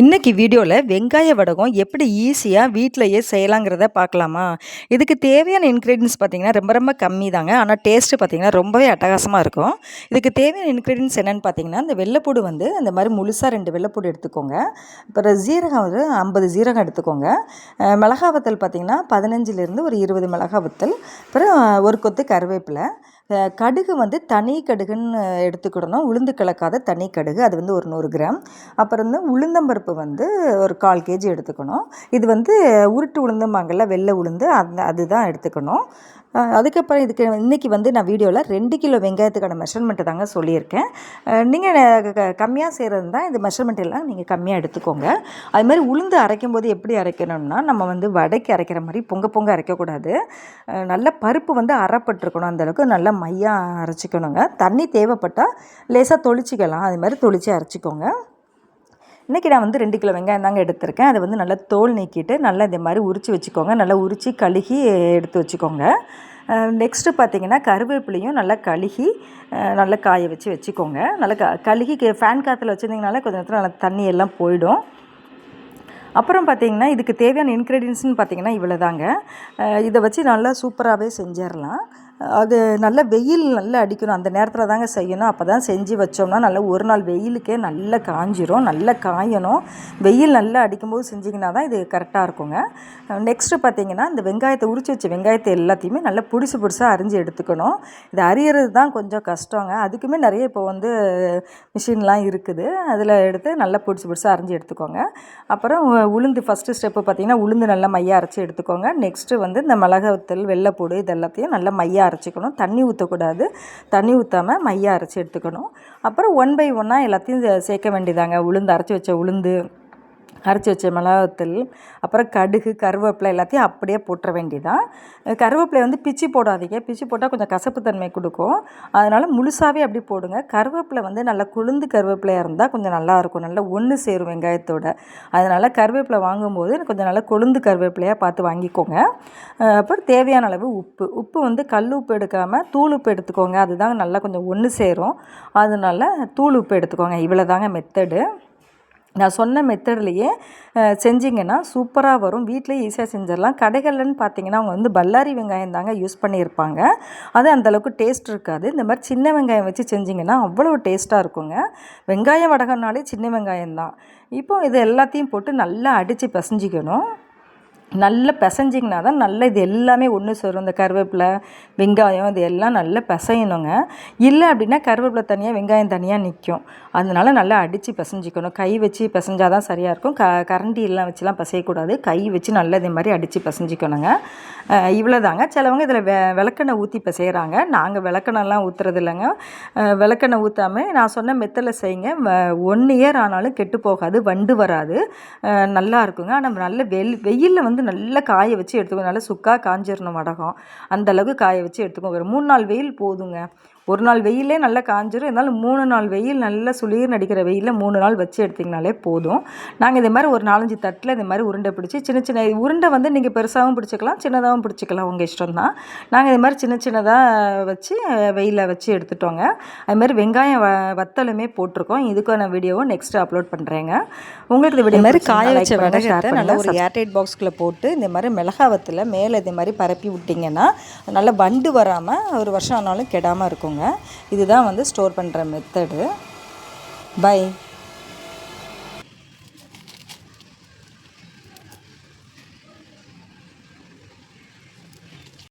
இன்னைக்கு வீடியோவில் வெங்காய வடகம் எப்படி ஈஸியாக வீட்டிலையே செய்யலாங்கிறத பார்க்கலாமா. இதுக்கு தேவையான இன்க்ரீடியன்ஸ் பார்த்திங்கன்னா ரொம்ப ரொம்ப கம்மி தாங்க. ஆனால் டேஸ்ட்டு பார்த்திங்கன்னா ரொம்பவே அட்டகாசமாக இருக்கும். இதுக்கு தேவையான இன்க்ரீடியன்ஸ் என்னென்னு பார்த்திங்கன்னா, இந்த வெள்ளைப்பூடு வந்து அந்த மாதிரி முழுசாக 2 வெள்ளைப்பூடு எடுத்துக்கோங்க. அப்புறம் ஜீரகம் வந்து 50 ஜீரகம் எடுத்துக்கோங்க. மிளகா வத்தல் பார்த்திங்கன்னா 15லேருந்து ஒரு 20 மிளகா வத்தல். அப்புறம் ஒரு கொத்து கருவேப்பிலை. கடுகு வந்து தனி கடுகுன்னு எடுத்துக்கிடணும். உளுந்து கலக்காத தனி கடுகு, அது வந்து ஒரு 100 கிராம். அப்புறம் வந்து உளுந்தம்பருப்பு வந்து ஒரு 1/4 கேஜி எடுத்துக்கணும். இது வந்து உருட்டு உளுந்தம்பாங்கள்ல, வெள்ளை உளுந்து, அதுதான் எடுத்துக்கணும். அதுக்கப்புறம் இதுக்கு இன்றைக்கி வந்து நான் வீடியோவில் 2 கிலோ வெங்காயத்துக்கான மெஷர்மெண்ட்டு தாங்க சொல்லியிருக்கேன். நீங்கள் கம்மியாக செய்கிறது தான் இந்த மெஷர்மெண்ட் எல்லாம் நீங்கள் கம்மியாக எடுத்துக்கோங்க. அதுமாதிரி உளுந்து அரைக்கும் போது எப்படி அரைக்கணும்னா, நம்ம வந்து வடைக்கு அரைக்கிற மாதிரி பொங்க அரைக்கக்கூடாது. நல்ல பருப்பு வந்து அரைப்பட்டிருக்கணும். அந்தளவுக்கு நல்லா மையாக அரைச்சிக்கணுங்க. தண்ணி தேவைப்பட்டால் லேசாக தொளிச்சிக்கலாம். அது மாதிரி தொளித்து அரைச்சிக்கோங்க. இன்றைக்கி நான் வந்து 2 கிலோ வெங்காயம் தாங்க எடுத்திருக்கேன். அதை வந்து நல்லா தோல் நீக்கிட்டு நல்லா இந்த மாதிரி உரித்து வச்சுக்கோங்க. நல்லா உரித்து கழுகி எடுத்து வச்சுக்கோங்க. நெக்ஸ்ட்டு பார்த்திங்கன்னா கருவேப்பிலையும் நல்லா கழுகி நல்லா காய வச்சுக்கோங்க. நல்லா கழுகி ஃபேன் காற்றுல வச்சுருந்திங்கனாலே கொஞ்சம் நேரத்தில் நல்லா தண்ணி எல்லாம் போயிடும். அப்புறம் பார்த்திங்கன்னா இதுக்கு தேவையான இன்க்ரீடியன்ஸ்னு பார்த்திங்கன்னா இவ்வளோ தாங்க. இதை வச்சு நல்லா சூப்பராகவே செஞ்சிடலாம். அது நல்ல வெயில் நல்லா அடிக்கணும். அந்த நேரத்தில் தாங்க செய்யணும். அப்போ தான் செஞ்சு வச்சோம்னா நல்லா ஒரு நாள் வெயிலுக்கே நல்லா காஞ்சிரும். நல்லா காயணும். வெயில் நல்லா அடிக்கும்போது செஞ்சிங்கன்னா தான் இது கரெக்டாக இருக்குங்க. நெக்ஸ்ட்டு பார்த்திங்கன்னா இந்த வெங்காயத்தை உரித்து வச்ச வெங்காயத்தை எல்லாத்தையுமே நல்லா புதுசாக அரிஞ்சு எடுத்துக்கணும். இது அரியறது தான் கொஞ்சம் கஷ்டங்க. அதுக்குமே நிறைய இப்போ வந்து மிஷின்லாம் இருக்குது. அதில் எடுத்து நல்லா புதுசாக அரிஞ்சு எடுத்துக்கோங்க. அப்புறம் உளுந்து ஃபஸ்ட்டு ஸ்டெப்பு பார்த்திங்கன்னா உளுந்து நல்லா மையாக அரைச்சி எடுத்துக்கோங்க. நெக்ஸ்ட்டு வந்து இந்த மிளகாய் வத்தல், வெள்ளைப்பூடு இது எல்லாத்தையும் நல்லா மையாக அரைச்சிக்கணும். தண்ணி ஊற்றக்கூடாது. தண்ணி ஊற்றாமல் மையாக அரைச்சி எடுத்துக்கணும். அப்புறம் 1 பை 1 எல்லாத்தையும் சேர்க்க வேண்டியதாங்க. உளுந்து அரைச்சி வச்ச உளுந்து, அரைச்சி வச்ச மிளகாத்தூள், அப்புறம் கடுகு, கருவேப்பிலை எல்லாத்தையும் அப்படியே போட்டுற வேண்டியதான். கருவேப்பிலை வந்து பிச்சு போடாதீங்க. பிச்சு போட்டால் கொஞ்சம் கசப்புத்தன்மை கொடுக்கும். அதனால் முழுசாகவே அப்படி போடுங்க. கருவேப்பிலை வந்து நல்லா கொழுந்து கருவேப்பிலையாக இருந்தால் கொஞ்சம் நல்லாயிருக்கும். நல்லா ஒன்று சேரும் வெங்காயத்தோட. அதனால் கருவேப்பிலை வாங்கும்போது கொஞ்சம் நல்லா கொழுந்து கருவேப்பிலையாக பார்த்து வாங்கிக்கோங்க. அப்புறம் தேவையான அளவு உப்பு வந்து கல் உப்பு எடுக்காமல் தூள் உப்பு எடுத்துக்கோங்க. அதுதான் நல்லா கொஞ்சம் ஒன்று சேரும். அதனால தூள் உப்பு எடுத்துக்கோங்க. இவ்வளோ தாங்க மெத்தடு. நான் சொன்ன மெத்தட்லேயே செஞ்சிங்கன்னா சூப்பராக வரும். வீட்டிலே ஈஸியாக செஞ்சிடலாம். கடைகள்லன்னு பார்த்திங்கன்னா அவங்க வந்து பல்லாரி வெங்காயம் தாங்க யூஸ் பண்ணியிருப்பாங்க. அது அந்தளவுக்கு டேஸ்ட் இருக்காது. இந்த மாதிரி சின்ன வெங்காயம் வச்சு செஞ்சிங்கன்னா அவ்வளோ டேஸ்ட்டாக இருக்குங்க. வெங்காயம் வடகம்னாலே சின்ன வெங்காயம் தான். இப்போது இது எல்லாத்தையும் போட்டு நல்லா அடித்து பிசைஞ்சிக்கணும். நல்லா பிசைஞ்சிங்கன்னா தான் நல்லா இது எல்லாமே ஒன்று சேரும். இந்த கருவேப்பிலை, வெங்காயம் இது எல்லாம் நல்லா பிசையணுங்க. இல்லை அப்படின்னா கருவேப்பிலை தனியாக, வெங்காயம் தனியாக நிற்கும். அதனால நல்லா அடித்து பிசைஞ்சிக்கணும். கை வச்சு பிசைஞ்சால் தான் சரியாக இருக்கும். கரண்டி எல்லாம் வச்சுலாம் பிசையக்கூடாது. கை வச்சு நல்லா இதே மாதிரி அடித்து பிசைஞ்சிக்கணுங்க. இவ்வளோ தாங்க. சிலவங்க இதில் விளக்கெண்ணெய் ஊற்றி பிசைகிறாங்க. நாங்கள் விளக்கெண்ணெய்லாம் ஊற்றுறது இல்லைங்க. விளக்கெண்ணெய் ஊற்றாமல் நான் சொன்ன மெத்தடில் செய்யுங்க. 1 இயர் ஆனாலும் கெட்டு போகாது, வண்டு வராது, நல்லா இருக்குங்க. ஆனால் நல்ல வெயிலில் வந்து நல்லா காய வச்சு எடுத்துக்கோங்க. நல்லா சுக்காக காஞ்சிடணும் வடகம். அந்தளவுக்கு காய வச்சு எடுத்துக்கோங்க. ஒரு 3 நாள் வெயில் போதுங்க. ஒரு நாள் வெயிலே நல்லா காஞ்சிரும். இருந்தாலும் 3 நாள் வெயில் நல்லா சுளீர்னு அடிக்கிற வெயிலில் 3 நாள் வச்சு எடுத்திங்கனாலே போதும். நாங்கள் இதே மாதிரி ஒரு 4-5 தட்டில் இந்த மாதிரி உருண்டை பிடிச்சி சின்ன உருண்டை வந்து நீங்கள் பெருசாகவும் பிடிச்சிக்கலாம், சின்னதாகவும் பிடிச்சிக்கலாம், உங்கள் இஷ்டம் தான். நாங்கள் இது மாதிரி சின்னதாக வச்சு வெயிலில் வச்சு எடுத்துட்டோங்க. அதுமாதிரி வெங்காயம் வத்தலுமே போட்டிருக்கோம். இதுக்கான வீடியோவும் நெக்ஸ்ட்டு அப்லோட் பண்ணுறேங்க. உங்களுக்கு இந்த வீடியோ மாதிரி காய வச்ச வடகத்தை நல்லா ஒரு ஏர்டைட் பாக்ஸ்குள்ளே போட்டு இந்த மாதிரி மிளகாய் வத்தலை மேலே இது மாதிரி பரப்பி விட்டிங்கன்னா நல்லா வண்டு வராமல் ஒரு வருஷம் ஆனாலும் கெடாமல் இருக்குங்க. இதுதான் வந்து ஸ்டோர் பண்ணுற மெத்தடு. பை.